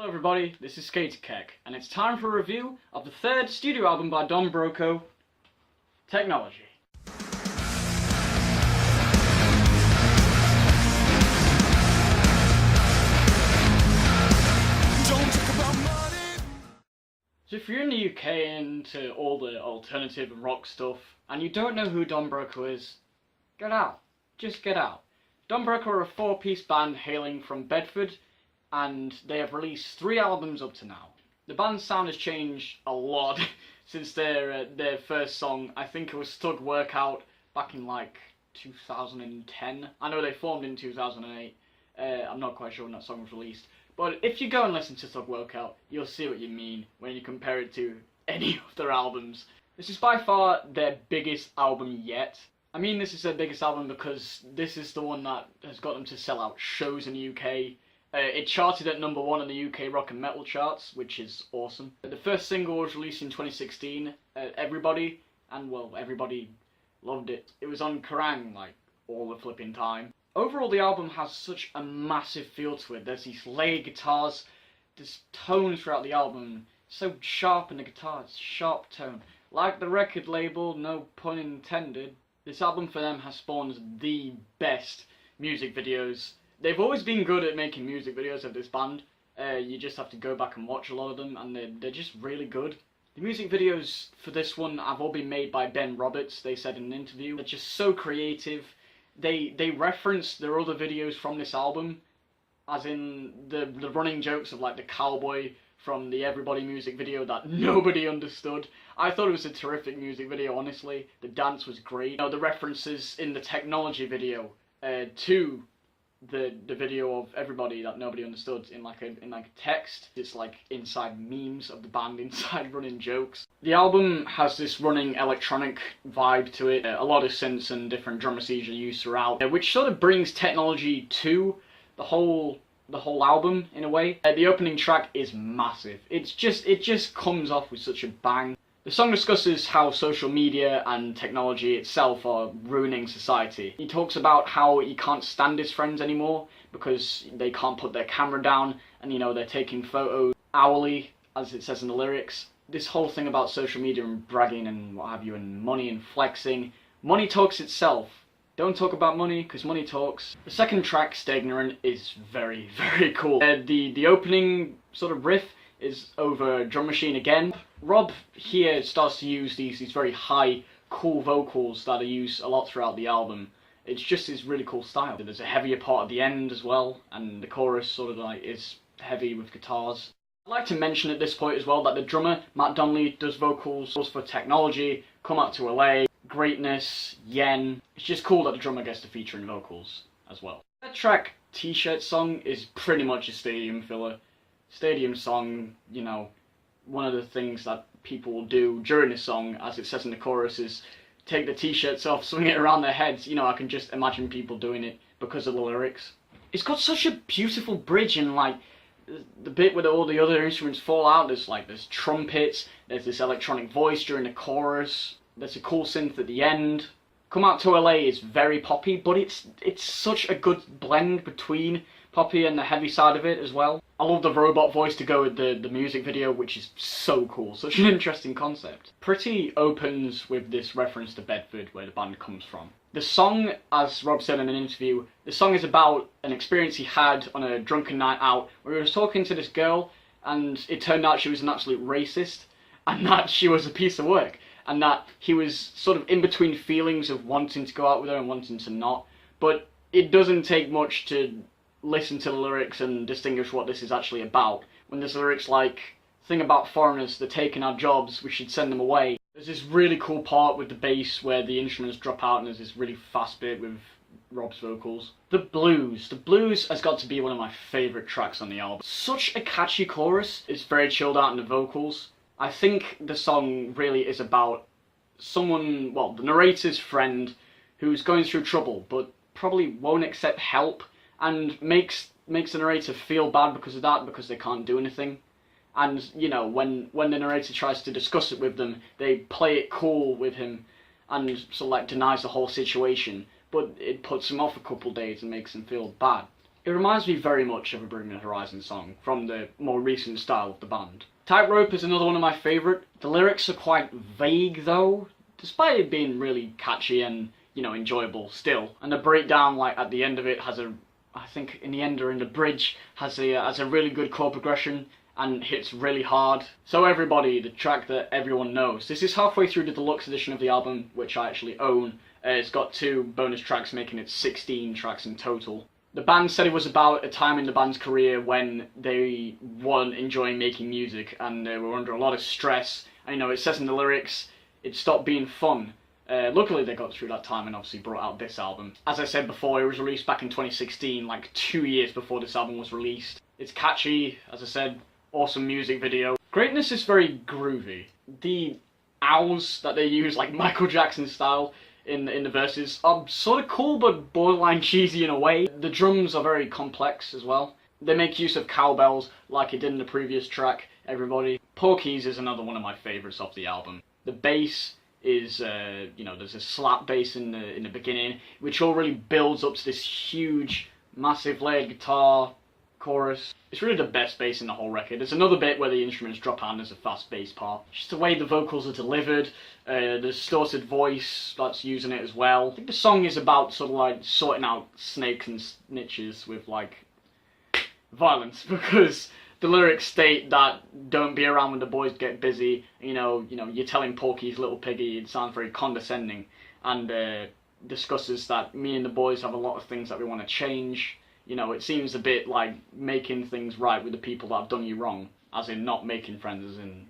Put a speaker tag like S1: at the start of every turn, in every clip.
S1: Hello everybody, this is Catchy, and it's time for a review of the third studio album by Don Broco, Technology. So if you're in the UK into all the alternative and rock stuff, and you don't know who Don Broco is, get out. Just get out. Don Broco are a four-piece band hailing from Bedford, and they have released 3 albums up to now. The band's sound has changed a lot since their first song. I think it was Thug Workout back in like 2010. I know they formed in 2008. I'm not quite sure when that song was released. But if you go and listen to Thug Workout, you'll see what you mean when you compare it to any of their albums. This is by far their biggest album yet. I mean, this is their biggest album because this is the one that has got them to sell out shows in the UK. It charted at #1 in the UK rock and metal charts, which is awesome. The first single was released in 2016, Everybody, and well, everybody loved it. It was on Kerrang! Like all the flipping time. Overall, the album has such a massive feel to it. There's these layered guitars, there's tones throughout the album, so sharp in the guitars, sharp tone. Like the record label, no pun intended, this album for them has spawned the best music videos. They've always been good at making music videos of this band. You just have to go back and watch a lot of them, and they're just really good. The music videos for this one have all been made by Ben Roberts, they said in an interview. They're just so creative. They reference their other videos from this album, as in the running jokes of like the cowboy from the Everybody music video that nobody understood. I thought it was a terrific music video, honestly. The dance was great. You know, the references in the Technology video to the video of Everybody that nobody understood in like a text. It's like inside memes of the band, inside running jokes. The album has this running electronic vibe to it. A lot of synths and different drum machines are used throughout, which sort of brings Technology to the whole album in a way. The opening track is massive. It just comes off with such a bang. The song discusses how social media and technology itself are ruining society. He talks about how he can't stand his friends anymore because they can't put their camera down and, you know, they're taking photos hourly, as it says in the lyrics. This whole thing about social media and bragging and what have you, and money and flexing. Money talks itself. Don't talk about money, because money talks. The second track, Stay Ignorant, is very, very cool. The opening sort of riff is over drum machine again. Rob here starts to use these very high, cool vocals that are used a lot throughout the album. It's just his really cool style. There's a heavier part at the end as well, and the chorus sort of like is heavy with guitars. I'd like to mention at this point as well that the drummer, Matt Donelley, does vocals for Technology, Come Out to LA, Greatness, Yen. It's just cool that the drummer gets to feature in vocals as well. That track, T-shirt song, is pretty much a stadium filler. Stadium song, you know, one of the things that people will do during a song, as it says in the chorus, is take the t-shirts off, swing it around their heads. You know, I can just imagine people doing it because of the lyrics. It's got such a beautiful bridge, and like the bit where all the other instruments fall out, there's trumpets, there's this electronic voice during the chorus, there's a cool synth at the end. Come Out to LA is very poppy, but it's such a good blend between poppy and the heavy side of it as well. I love the robot voice to go with the music video, which is so cool. Such an interesting concept. Pretty opens with this reference to Bedford, where the band comes from. The song, as Rob said in an interview, the song is about an experience he had on a drunken night out where he was talking to this girl, and it turned out she was an absolute racist, and that she was a piece of work, and that he was sort of in between feelings of wanting to go out with her and wanting to not. But it doesn't take much to listen to the lyrics and distinguish what this is actually about. When there's lyrics like, thing about foreigners, they're taking our jobs, we should send them away. There's this really cool part with the bass where the instruments drop out and there's this really fast bit with Rob's vocals. The blues has got to be one of my favourite tracks on the album. Such a catchy chorus, it's very chilled out in the vocals. I think the song really is about someone, well, the narrator's friend who's going through trouble but probably won't accept help, and makes the narrator feel bad because of that, because they can't do anything. And, you know, when the narrator tries to discuss it with them, they play it cool with him and sort of like denies the whole situation, but it puts him off a couple days and makes him feel bad. It reminds me very much of a Bring Me the Horizon song from the more recent style of the band. Tightrope is another one of my favourite. The lyrics are quite vague though, despite it being really catchy and, you know, enjoyable still. And the breakdown, like, at the end of it has a, I think in the end or in the bridge, has a really good chord progression and hits really hard. So Everybody, the track that everyone knows. This is halfway through the deluxe edition of the album, which I actually own. It's got 2 bonus tracks, making it 16 tracks in total. The band said it was about a time in the band's career when they weren't enjoying making music and they were under a lot of stress. And, you know, it says in the lyrics, it stopped being fun. Luckily they got through that time and obviously brought out this album. As I said before, it was released back in 2016, like 2 years before this album was released. It's catchy, as I said, awesome music video. Greatness is very groovy. The owls that they use, like Michael Jackson style, in the verses are sort of cool but borderline cheesy in a way. The drums are very complex as well. They make use of cowbells like it did in the previous track, Everybody. Porky's is another one of my favourites off the album. The bass is, you know, there's a slap bass in the beginning, which all really builds up to this huge, massive layered guitar chorus. It's really the best bass in the whole record. There's another bit where the instruments drop out and there's a fast bass part. Just the way the vocals are delivered, the distorted voice that's using it as well. I think the song is about sort of like sorting out snakes and snitches with like violence, because the lyrics state that don't be around when the boys get busy. You know, you're telling Porky's little piggy. It sounds very condescending, and discusses that me and the boys have a lot of things that we want to change. You know, it seems a bit like making things right with the people that have done you wrong, as in not making friends, as in...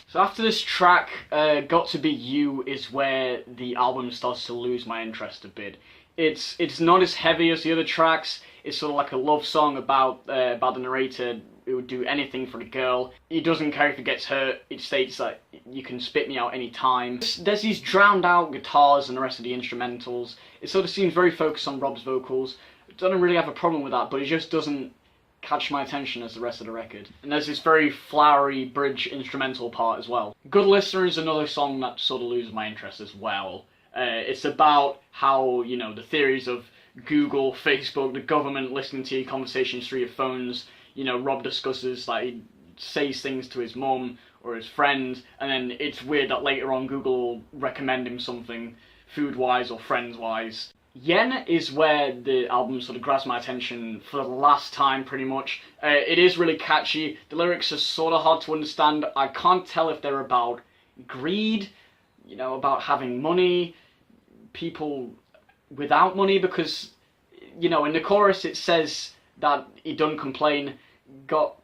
S1: So after this track, Got To Be You is where the album starts to lose my interest a bit. It's not as heavy as the other tracks. It's sort of like a love song about the narrator who would do anything for the girl. He doesn't care if he gets hurt. It states that you can spit me out any time. There's these drowned out guitars and the rest of the instrumentals. It sort of seems very focused on Rob's vocals. I don't really have a problem with that, but it just doesn't catch my attention as the rest of the record. And there's this very flowery bridge instrumental part as well. Good Listener is another song that sort of loses my interest as well. It's about how, you know, the theories of Google, Facebook, the government listening to your conversations through your phones. You know, Rob discusses that he says things to his mum or his friend, and then it's weird that later on Google will recommend him something food-wise or friends-wise. Yen is where the album sort of grabs my attention for the last time, pretty much. It is really catchy. The lyrics are sort of hard to understand. I can't tell if they're about greed, you know, about having money, people without money, because, you know, in the chorus it says that he don't complain, got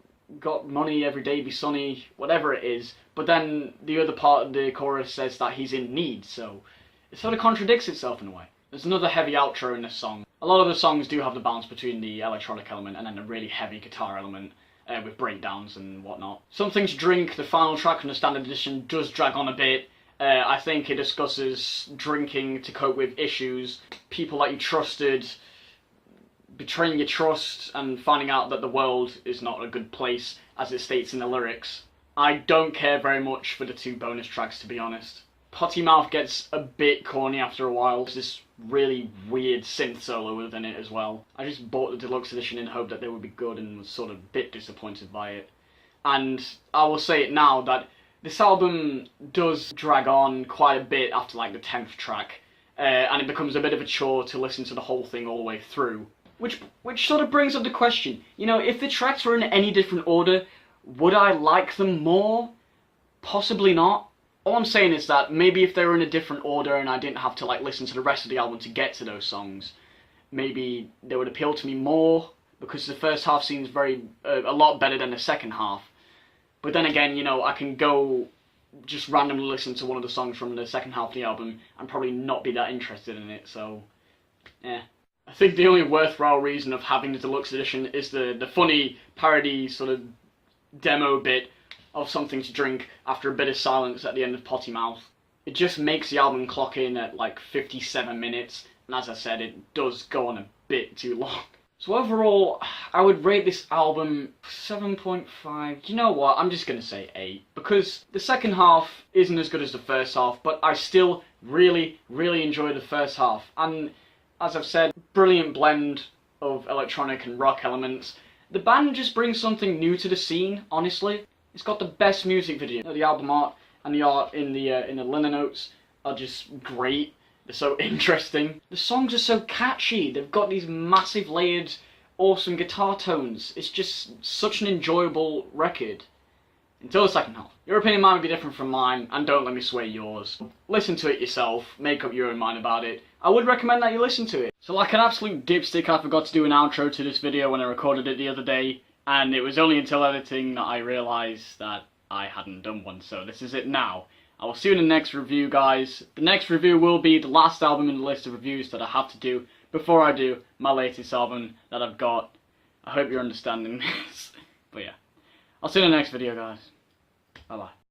S1: money every day be sunny, whatever it is, but then the other part of the chorus says that he's in need, so it sort of contradicts itself in a way. There's another heavy outro in this song. A lot of the songs do have the balance between the electronic element and then the really heavy guitar element with breakdowns and whatnot. Something to Drink, the final track from the standard edition, does drag on a bit. I think it discusses drinking to cope with issues, people that you trusted, betraying your trust and finding out that the world is not a good place, as it states in the lyrics. I don't care very much for the 2 bonus tracks, to be honest. Potty Mouth gets a bit corny after a while. There's this really weird synth solo within it as well. I just bought the deluxe edition in hope that they would be good and was sort of a bit disappointed by it. And I will say it now that this album does drag on quite a bit after like the 10th track, and it becomes a bit of a chore to listen to the whole thing all the way through. Which sort of brings up the question, you know, if the tracks were in any different order, would I like them more? Possibly not. All I'm saying is that maybe if they were in a different order and I didn't have to like listen to the rest of the album to get to those songs, maybe they would appeal to me more, because the first half seems a lot better than the second half. But then again, you know, I can go just randomly listen to one of the songs from the second half of the album and probably not be that interested in it, so yeah. I think the only worthwhile reason of having the deluxe edition is the funny parody sort of demo bit of Something to Drink after a bit of silence at the end of Potty Mouth. It just makes the album clock in at like 57 minutes, and as I said, it does go on a bit too long. So overall, I would rate this album 7.5. You know what, I'm just going to say 8, because the second half isn't as good as the first half, but I still really, really enjoy the first half. And as I've said, brilliant blend of electronic and rock elements. The band just brings something new to the scene, honestly. It's got the best music video. The album art and the art in the liner notes are just great. They're so interesting. The songs are so catchy. They've got these massive layered, awesome guitar tones. It's just such an enjoyable record. Until the second half. Your opinion might be different from mine, and don't let me sway yours. Listen to it yourself, make up your own mind about it. I would recommend that you listen to it. So like an absolute dipstick, I forgot to do an outro to this video when I recorded it the other day, and it was only until editing that I realised that I hadn't done one, so this is it now. I will see you in the next review, guys. The next review will be the last album in the list of reviews that I have to do before I do my latest album that I've got. I hope you're understanding this. But yeah. I'll see you in the next video, guys. Bye-bye.